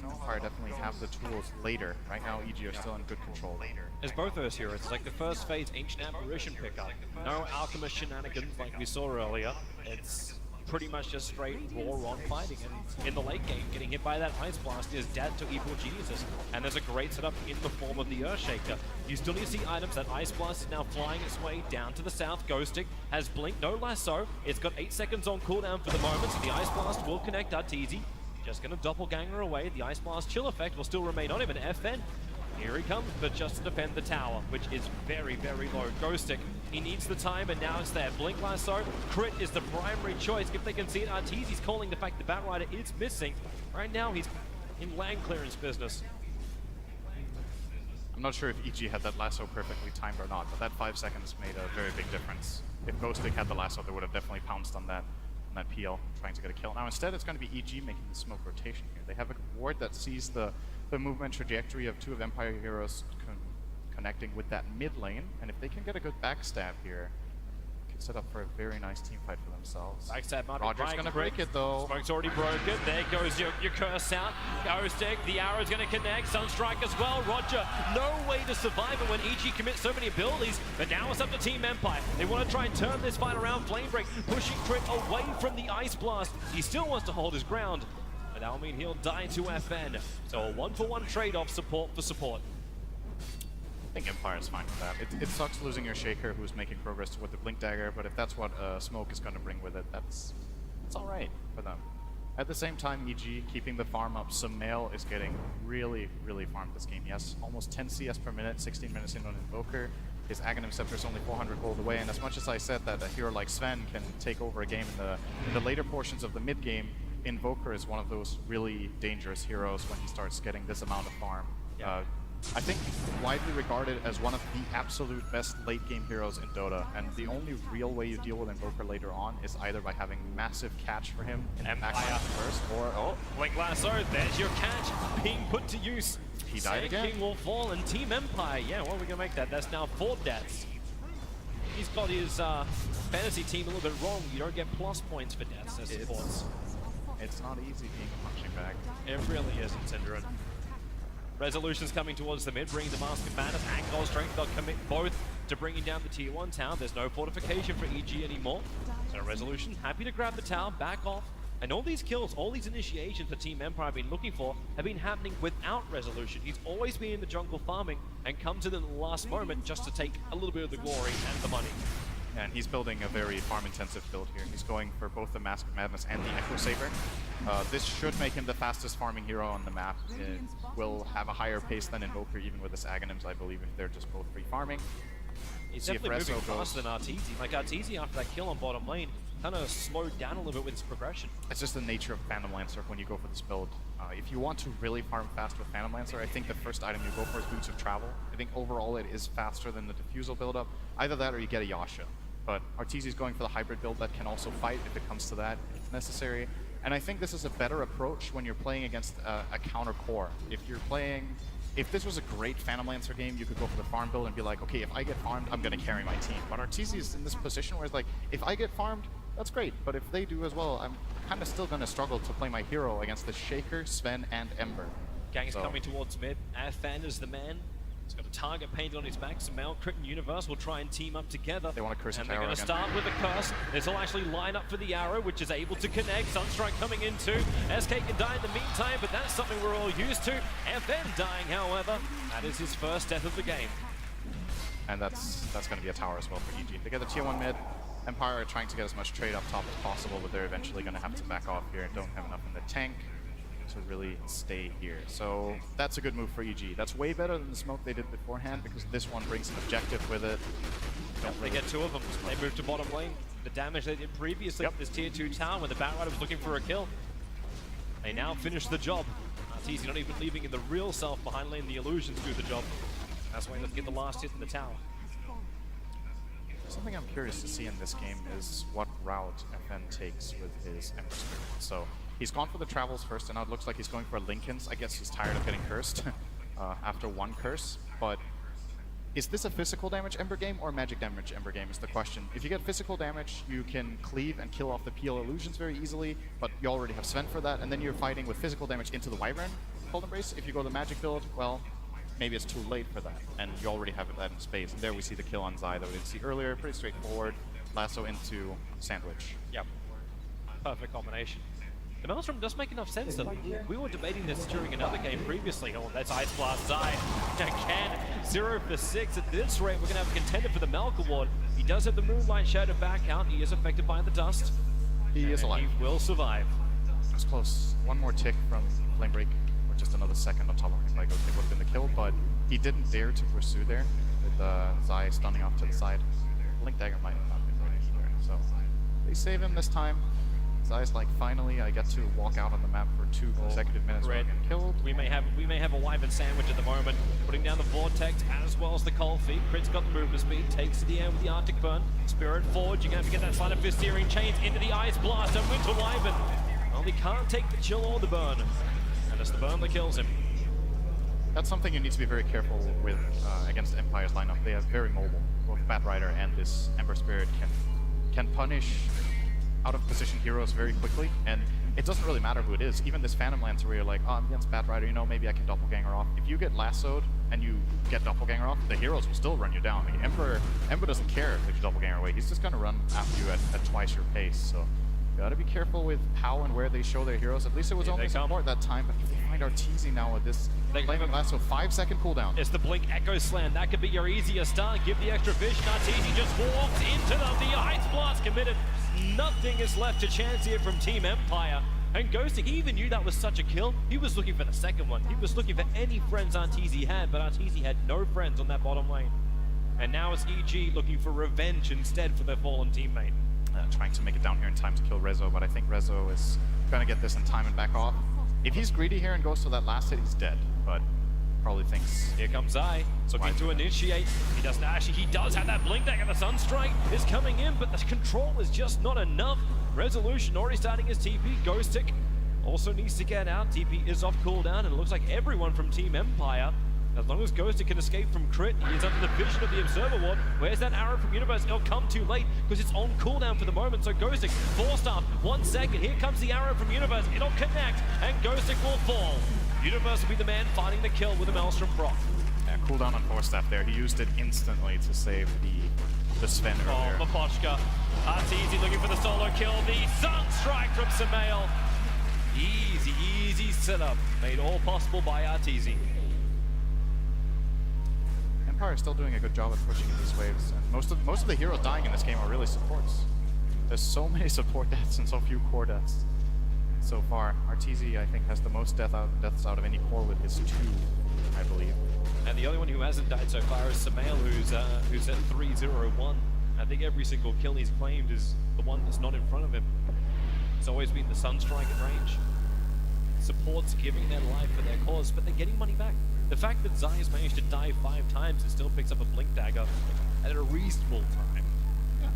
Empire definitely have the tools later. Right now, EG are still in good control. As both those heroes, it's like the first phase Ancient Apparition pickup. No Alchemist shenanigans like we saw earlier. It's pretty much just straight raw on fighting, and in the late game, getting hit by that Ice Blast is dead to Evil Geniuses, and there's a great setup in the form of the Earthshaker. You still need to see items. That Ice Blast is now flying its way down to the south. Ghostic has Blink, no lasso. It's got 8 seconds on cooldown for the moment, so the Ice Blast will connect Arteezy. Just gonna doppelganger away. The Ice Blast chill effect will still remain on him, and FN, here he comes, but just to defend the tower, which is very, very low. Ghostic, he needs the time, and now it's there. Blink Lasso, Crit is the primary choice. If they can see it, Arteezy's calling the fact the Batrider is missing. Right now, he's in land clearance business. I'm not sure if EG had that lasso perfectly timed or not, but that 5 seconds made a very big difference. If Ghostic had the lasso, they would have definitely pounced on that PL, trying to get a kill. Now instead, it's going to be EG making the smoke rotation here. They have a ward that sees the movement trajectory of 2 of Empire heroes connecting with that mid lane, and if they can get a good backstab here, they can set up for a very nice team fight for themselves. Backstab might be Roger's going to break it though. Smoke's already broken. There goes your curse out. Ghostic, the arrow's going to connect. Sunstrike as well. Roger, no way to survive it when EG commits so many abilities, but now it's up to Team Empire. They want to try and turn this fight around. Flame Break pushing Crit away from the Ice Blast. He still wants to hold his ground, but that'll mean he'll die to FN. So a 1-for-1 trade-off, support for support. I think Empire is fine with that. It sucks losing your Shaker, who's making progress with the Blink Dagger, but if that's what Smoke is going to bring with it, that's alright for them. At the same time, EG keeping the farm up. Sumail is getting really, really farmed this game. He has almost 10 CS per minute, 16 minutes in on Invoker. His Aghanim Scepter is only 400 gold away, and as much as I said that a hero like Sven can take over a game in the later portions of the mid game, Invoker is one of those really dangerous heroes when he starts getting this amount of farm. Yeah. I think widely regarded as one of the absolute best late game heroes in Dota, and the only real way you deal with Invoker later on is either by having massive catch for him in backline first, or Blink Lasso, there's your catch being put to use. He died again. King will fall, and Team Empire, yeah, what are we gonna make that? That's now 4 deaths. He's got his fantasy team a little bit wrong. You don't get plus points for deaths as supports. It's not easy being a punching bag. It really isn't, Synderen. Resolution's coming towards the mid, bringing the Mask of Madness and Gold Strength. They'll commit both to bringing down the Tier 1 tower. There's no fortification for EG anymore. So Resolution happy to grab the tower, back off. And all these kills, all these initiations that Team Empire have been looking for have been happening without Resolution. He's always been in the jungle farming and comes in the last moment just to take a little bit of the glory and the money. And he's building a very farm-intensive build here. He's going for both the Mask of Madness and the Echo Saber. This should make him the fastest farming hero on the map. It will have a higher pace than Invoker, even with his Aghanims, I believe, if they're just both free farming. He's See if definitely moving Rezo faster than Arteezy. Like Arteezy after that kill on bottom lane, kind of slowed down a little bit with his progression. It's just the nature of Phantom Lancer when you go for this build. If you want to really farm fast with Phantom Lancer, I think the first item you go for is Boots of Travel. I think overall it is faster than the Diffusal build-up. Either that or you get a Yasha. But Arteezy's going for the hybrid build that can also fight if it comes to that, if necessary. And I think this is a better approach when you're playing against a counter core. If this was a great Phantom Lancer game, you could go for the farm build and be like, okay, if I get farmed, I'm going to carry my team. But Arteezy is in this position where it's like, if I get farmed, that's great. But if they do as well, I'm kind of still going to struggle to play my hero against the Shaker, Sven, and Ember. Gang's coming towards mid. Fan is the man. He's got a target painted on his back. Sumail, Crit, and Universe will try and team up together. They want to curse and the they're tower going to again. start with a curse. This will actually line up for the arrow, which is able to connect. Sunstrike coming in too. SK can die in the meantime, but that's something we're all used to. FN dying, however. That is his first death of the game. And that's going to be a tower as well for EG. They get the tier 1 mid. Empire are trying to get as much trade up top as possible, but they're eventually going to have to back off here and don't have enough in the tank to really stay here. So that's a good move for EG. That's way better than the smoke they did beforehand, because this one brings an objective with it. They get two of them. They move to bottom lane. The damage they did previously with this tier 2 tower when the Batrider was looking for a kill. They now finish the job. Arteezy not even leaving in the real self behind lane. The illusions do the job. That's why let's get the last hit in the tower. Something I'm curious to see in this game is what route FN takes with his Ember Spirit. So he's gone for the travels first, and now it looks like he's going for Lincoln's. I guess he's tired of getting cursed after one curse. But is this a physical damage Ember game or magic damage Ember game is the question. If you get physical damage, you can cleave and kill off the PL illusions very easily, but you already have Sven for that, and then you're fighting with physical damage into the Wyvern Cold Embrace. If you go the magic build, well, maybe it's too late for that, and you already have that in space. And there we see the kill on Zai that we didn't see earlier. Pretty straightforward. Lasso into Sandwich. Yep. Perfect combination. The Maelstrom does make enough sense. That we were debating this during another game previously. Oh, that's Ice Blast Zai. Again, 0 for 6. At this rate, we're going to have a contender for the Melk Award. He does have the Moonlight Shadow back out. He is affected by the dust. He is alive. He will survive. That's close. One more tick from Flame Break, or just another second on top of him. Like, it would have been the kill, but he didn't dare to pursue there with Zai stunning off to the side. Blink Dagger might have not been ready either. So they save him this time. Zai's like, finally, I get to walk out on the map for 2 consecutive minutes without getting killed. We may have a Wyvern Sandwich at the moment, putting down the Vortex as well as the Cold Feet. Crit's got the movement speed, takes to the air with the Arctic Burn. Spirit Forge, you're going to have to get that Sleight of Fist Searing Chains into the Ice Blast, and Winter Wyvern. Well, he can't take the chill or the burn, and it's the burn that kills him. That's something you need to be very careful with against Empire's lineup. They are very mobile. Both Batrider and this Ember Spirit can punish out-of-position heroes very quickly, and it doesn't really matter who it is. Even this Phantom Lancer where you're like, oh, I'm against Batrider, you know, maybe I can doppelganger off. If you get lassoed and you get doppelganger off, the heroes will still run you down. Like, Ember doesn't care if you doppelganger away. He's just gonna run after you at twice your pace, so you gotta be careful with how and where they show their heroes. At least it was only support that time, but they find Arteezy now with this flaming lasso, 5-second cooldown. It's the Blink Echo Slam. That could be your easier start. Give the extra vision. Arteezy just walks into them. The Ice Blast committed. Nothing is left to chance here from Team Empire. And Ghosting, he even knew that was such a kill. He was looking for the second one. He was looking for any friends Arteezy had, but Arteezy had no friends on that bottom lane. And now it's EG looking for revenge instead for their fallen teammate. Trying to make it down here in time to kill Rezo, but I think Rezo is gonna get this in time and back off. If he's greedy here and goes to that last hit, he's dead, but probably thinks... Here comes Zai, looking to initiate. He doesn't actually, he does have that blink dagger. The Sunstrike is coming in, but the control is just not enough. Resolution already starting his TP. Ghostic also needs to get out. TP is off cooldown, and it looks like everyone from Team Empire, as long as Ghostic can escape from Crit, he is under the vision of the Observer Ward. Where's that arrow from Universe? It'll come too late because it's on cooldown for the moment. So Ghostic, 4-star, 1 second. Here comes the arrow from Universe. It'll connect, and Ghostic will fall. Universe will be the man finding the kill with a Maelstrom Proc. Yeah, cooldown on 4-staff there. He used it instantly to save the Sven earlier. Oh, Mapochka. Arteezy looking for the solo kill. The Sunstrike from Sumail. Easy setup. Made all possible by Arteezy. Empire is still doing a good job at pushing in these waves, and most of the heroes dying in this game are really supports. There's so many support deaths and so few core deaths so far. Arteezy, I think, has the most deaths out of any core with his 2, I believe. And the only one who hasn't died so far is Samael, who's at 3-0-1. I think every single kill he's claimed is the one that's not in front of him. It's always been the Sunstrike at range. Supports giving their life for their cause, but they're getting money back. The fact that Zai has managed to die 5 times and still picks up a Blink Dagger at a reasonable time. Yeah,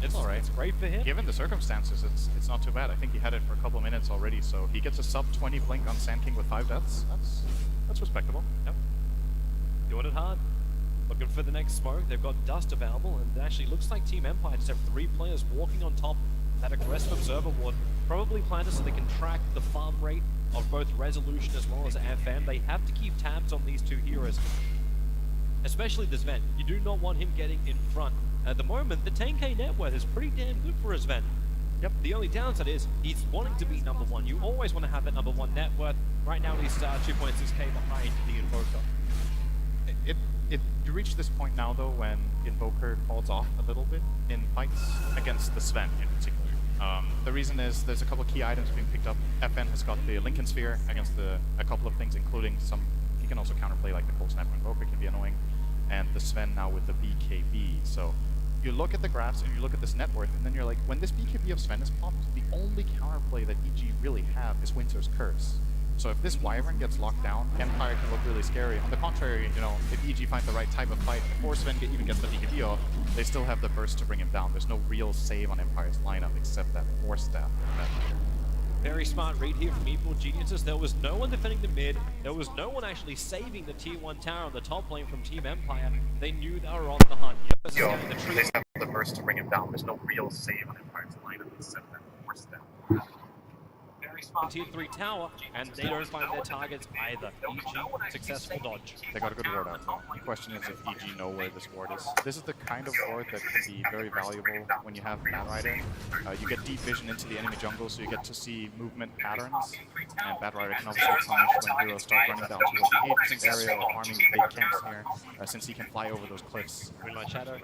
it's all right. It's great for him. Given the circumstances, it's not too bad. I think he had it for a couple of minutes already, so he gets a sub 20 blink on Sand King with 5 deaths. That's respectable. Yep. Doing it hard. Looking for the next smoke. They've got Dust available, and it actually looks like Team Empire just have 3 players walking on top of that aggressive observer ward. Probably planted so they can track the farm rate of both Resolution as well as FM. They have to keep tabs on these 2 heroes, especially the Sven. You do not want him getting in front. At the moment, the 10k net worth is pretty damn good for a Sven. Yep. The only downside is he's wanting to be #1. You always want to have that #1 net worth. Right now he's 2.6k behind the Invoker. You reach this point now though when Invoker falls off a little bit in fights against the Sven in particular. The reason is there's a couple key items being picked up. FN has got the Lincoln Sphere against a couple of things, including some. He can also counterplay like the Cold Sniper Invoker can be annoying, and the Sven now with the BKB. So you look at the graphs and you look at this net worth, and then you're like, when this BKB of Sven is popped, the only counterplay that EG really have is Winter's Curse. So if this Wyvern gets locked down, Empire can look really scary. On the contrary, you know, if EG finds the right type of fight, before Sven even gets the BKB off, they still have the burst to bring him down. There's no real save on Empire's lineup except that Force Staff. Very smart read here from Evil Geniuses. There was no one defending the mid. There was no one actually saving the tier 1 tower on the top lane from Team Empire. They knew they were on the hunt. They have the burst to bring him down. There's no real save on Empire's lineup except that Force Staff. Tier 3 tower, and they don't find their targets either. EG, successful dodge. They got a good ward out though. The question is if EG know where this ward is. This is the kind of ward that can be very valuable when you have Bad Rider. You get deep vision into the enemy jungle, so you get to see movement patterns. And Bad Rider can obviously punish when heroes start running down towards the 8% area or farming the big camps here, since he can fly over those cliffs. Moonlight Shadow.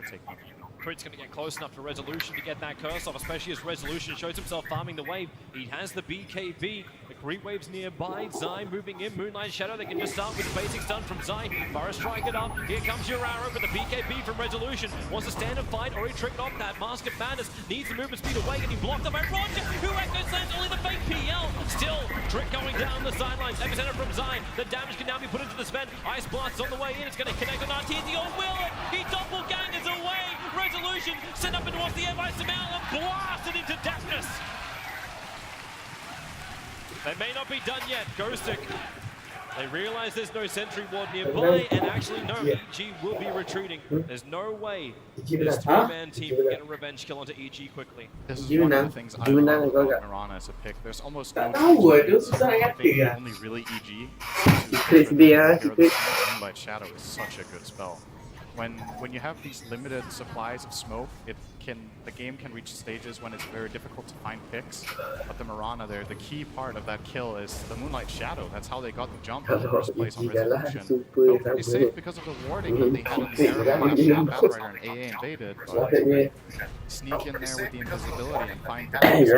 Crit's going to get close enough to Resolution to get that curse off, especially as Resolution shows himself farming the wave. He has the BKB. The creep wave's nearby. Zai moving in. Moonlight Shadow. They can just start with the basics done from Zai. Forest Strike it up. Here comes your arrow, but the BKB from Resolution wants to stand and fight, or he tricked off that Mask of Madness. Needs the movement speed away, and he blocked up by Roger, who echoes only the fake PL. Still, Trick going down the sidelines. Epicenter from Zai. The damage can now be put into the Sven. Ice Blast's on the way in. It's going to connect on Arteezy. Or will it? He doppelgangers away. Resolution set up and towards the air by Samael and blasted into darkness. They may not be done yet. Ghostic. They realize there's no sentry ward nearby, and actually no, EG will be retreating. There's no way this 3-man team can get a revenge kill onto EG quickly. This is one of the things I love about Mirana as a pick. There's almost no only really EG. Moonlight Shadow is such a good spell. When you have these limited supplies of smoke, the game can reach stages when it's very difficult to find picks. But the Mirana there, the key part of that kill is the Moonlight Shadow. That's how they got the jump in the first place on Resolution. Felt pretty safe because of the warding that they had on the area. Bad Rider and AA invaded, but sneak in there with the invisibility and find that is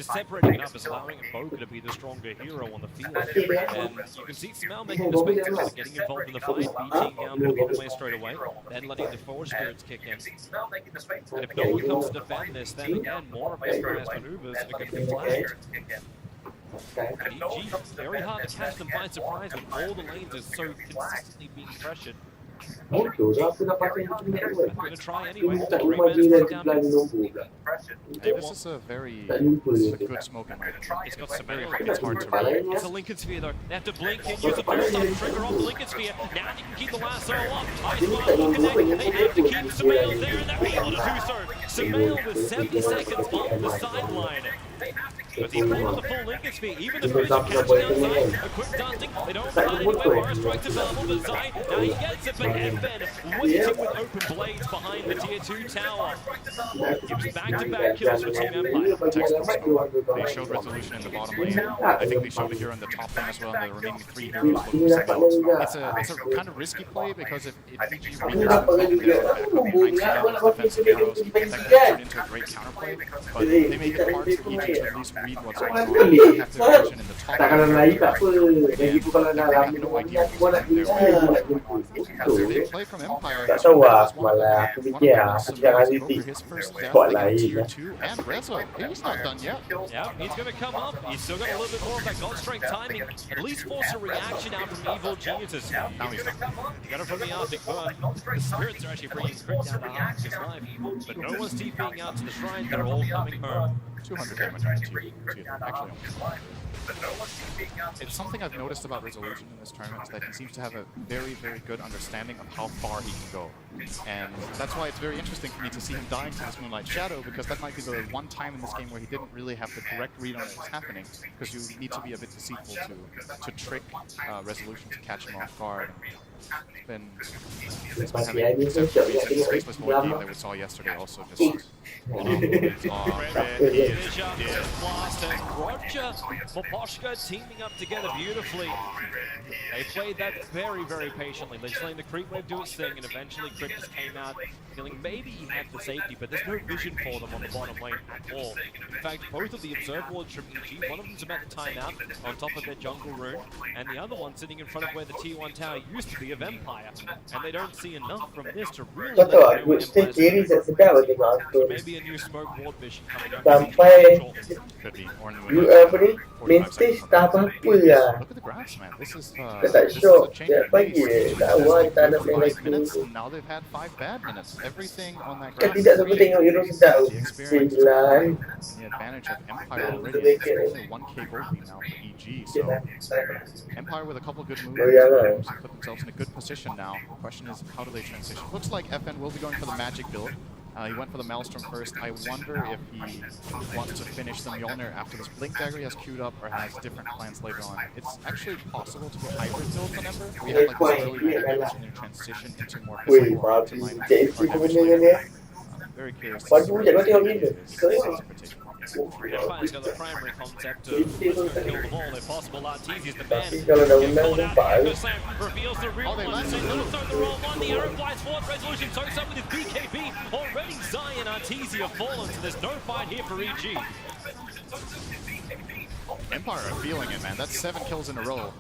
separating it up, is allowing Boga to be the stronger hero on the field. And you can see Samael making the spectacle, getting involved in the fight, beating down the away straight away, then letting the Forge Spirits kick in. And if no one comes to defend this, then again, more of Empire's maneuvers are going to be flagged. EG, very hard to catch them by surprise when all the lanes are so consistently being pressured. I'm going to try anyway. This is a good smoking rate. It's got Samael. It's hard to read. It's a Lincoln Sphere though. They have to blink in, use the burst on the trigger off the Lincoln Sphere. Now you can keep the lasso up. Ice Blast will connect. They have to keep Samael there, and they're able to do so. Samael with 70 seconds on the sideline. But he's playing on the full Lincoln Sphere. Even the first catching outside. A quick dusting. They don't find anywhere. Forest Strike's available, but Zai, now he gets it. But FN waiting with open blades behind the tier 2 tower. Gives back-to-back kills for Team Empire. They showed Resolution in the bottom lane. I think they showed it here in the top lane as well, and the remaining 3 heroes looking for Samael. It's a kind of risky play because if EG really defensive heroes, that can turn into a great counterplay, but they make it hard for EG to at least read what's going on. You have to vision in the top area. And they have no idea what's happening there. As they play from Empire, Cả he's tàu à one mà of là them. cái One gì of à, them is chắc chắn Samir's đi go tìm for his first death gọi là against gì tier nhỉ? 2. And Rezo, he's not done yet. Yeah, he's going to come up. He's still got a little bit more of that God Strength timing. At least force a reaction out from Evil Geniuses. Now he's not. Got it from the Arctic Burn. The spirits are actually bringing Crit down to half his life. But no one's TPing out to the shrine. They're all coming home. 200 damage on tier 3. Actually, it's something I've noticed about Resolution in this tournament, is that he seems to have a very, very good understanding of how far he can go. And that's why it's very interesting for me to see him dying to this Moonlight Shadow, because that might be the one time in this game where he didn't really have the correct read on what's happening, because you need to be a bit deceitful to trick Resolution to catch him off guard. Then it's been having the Spaceless Void game that we saw yesterday also just... Blast and Roger Moposhka teaming up together beautifully. They played that very, very patiently. They just letting the creep wave do its thing, and eventually Crit just came out feeling maybe he had the safety, but there's no vision for them on the bottom lane at all. In fact, both of the Observer Wards from EG, one of them's about to time out on top of their jungle rune, and the other one sitting in front of where the T1 tower used to be of Empire. And they don't see enough from this to really Có let know tàu Empire's sẽ chế đi sẽ cao ở tình so maybe a new smoke ward vision coming up. sampai Could be. Or apa ni main stage tak apa-apa lah. Look at the graphs, man. This is Kita tak this is shock a change tiap of pagi pace. tak awal tak nak main 5 lagi. minutes, and now they've had 5 bad minutes. Everything on that Kan graph tidak sampai tengok Euro sedap. the experience, Silan. the advantage of Empire already. It's only 1k gold lead now for EG, so Empire with a couple good moves put themselves in a good position now. The question is, how do they transition? Looks like FN will be going for the magic build. He went for the Maelstrom first. I wonder if he wants to finish the Mjolnir after this Blink Dagger he has queued up, or has different plans later on. It's actually possible to get hybrid builds on Ember. We have like this early builds and then transition into more Wih, physical maaf to line up JC or damage benda ni. later. I'm very curious to Pagi see hujan nanti orang ni. his interpretation. Empire's got the primary concept of let's go kill them all if possible. Arteezy's the man. Tapi kalau dah menang nampak. Reveals the real one. Little throw the wrong one. The arrow flies forward. Resolution soaks up with his BKB. Already Zion Arteezy have fallen, so there's no fight here for EG. Empire are feeling it, man. That's 7 kills in a row.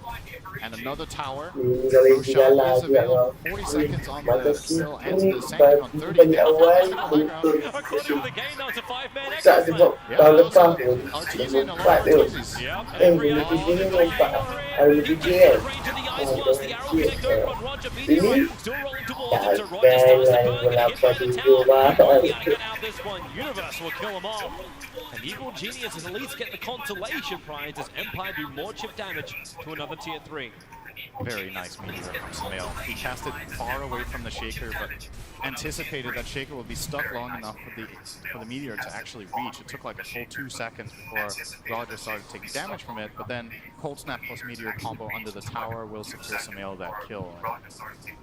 And another tower. Kalau Rochelle jalan is available. 40 seconds on the still and the Sanctum on 30. According to the game, that was a 5-man tak extra sebab tahun lepas tu Artesian along empat tu. with Arteezy. Bila PJ ni nampak ada PJ kan. Ini Universe will kill them all. And Evil Geniuses at least get the consolation prize as Empire do more chip damage to another tier 3. Very nice meteor from Samael. He cast it far away from the Shaker, but anticipated that Shaker would be stuck long enough for the meteor to actually reach. It took like a full 2 seconds before Roger started taking damage from it, but then Cold Snap plus meteor combo under the tower will secure Samael that kill.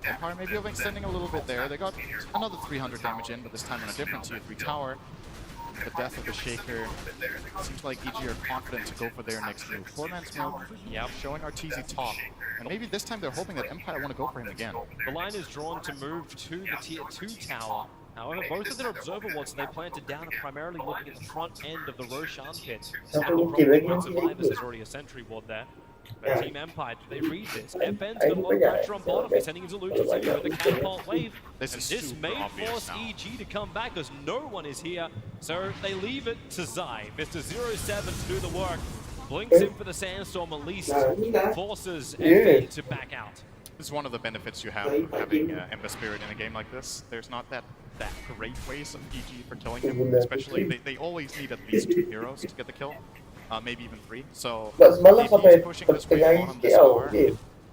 Empire maybe overextending a little bit there. They got another 300 damage in, but this time on a different tier 3 tower. The death of the Shaker. Seems like EG are confident to go for their next move. 4-man smoke, showing Arteezy top. And maybe this time they're hoping that Empire want to go for him again. The line is drawn to move to the tier 2 tower. However, both of their observer wards they planted down are primarily looking at the front end of the Roshan pit. Now, probably won't survive as there's already a sentry ward there. But Team Empire, do they read this? FN's got a lot of pressure on bottom. He's sending his illusions in with the catapult wave. This may force EG to come back as no one is here. So they leave it to Zai. Mr. 07 to do the work. Blinks in for the Sandstorm, at least forces FN to back out. This is one of the benefits you have of having Ember Spirit in a game like this. There's not that great ways of EG for killing him. Especially, they always need at least 2 heroes to get the kill. Maybe even 3. So if he's pushing this wave on this tower,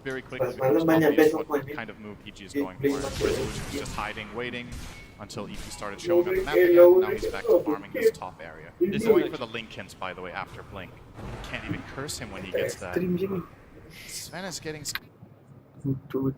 very quickly becomes obvious what kind of move EG is going for. Resolution was just hiding, waiting until EG started showing on the map again. Now he's back to farming this top area. He's going for the link hints, by the way, after Blink. Can't even curse him when he gets that. Sven is getting... Betul.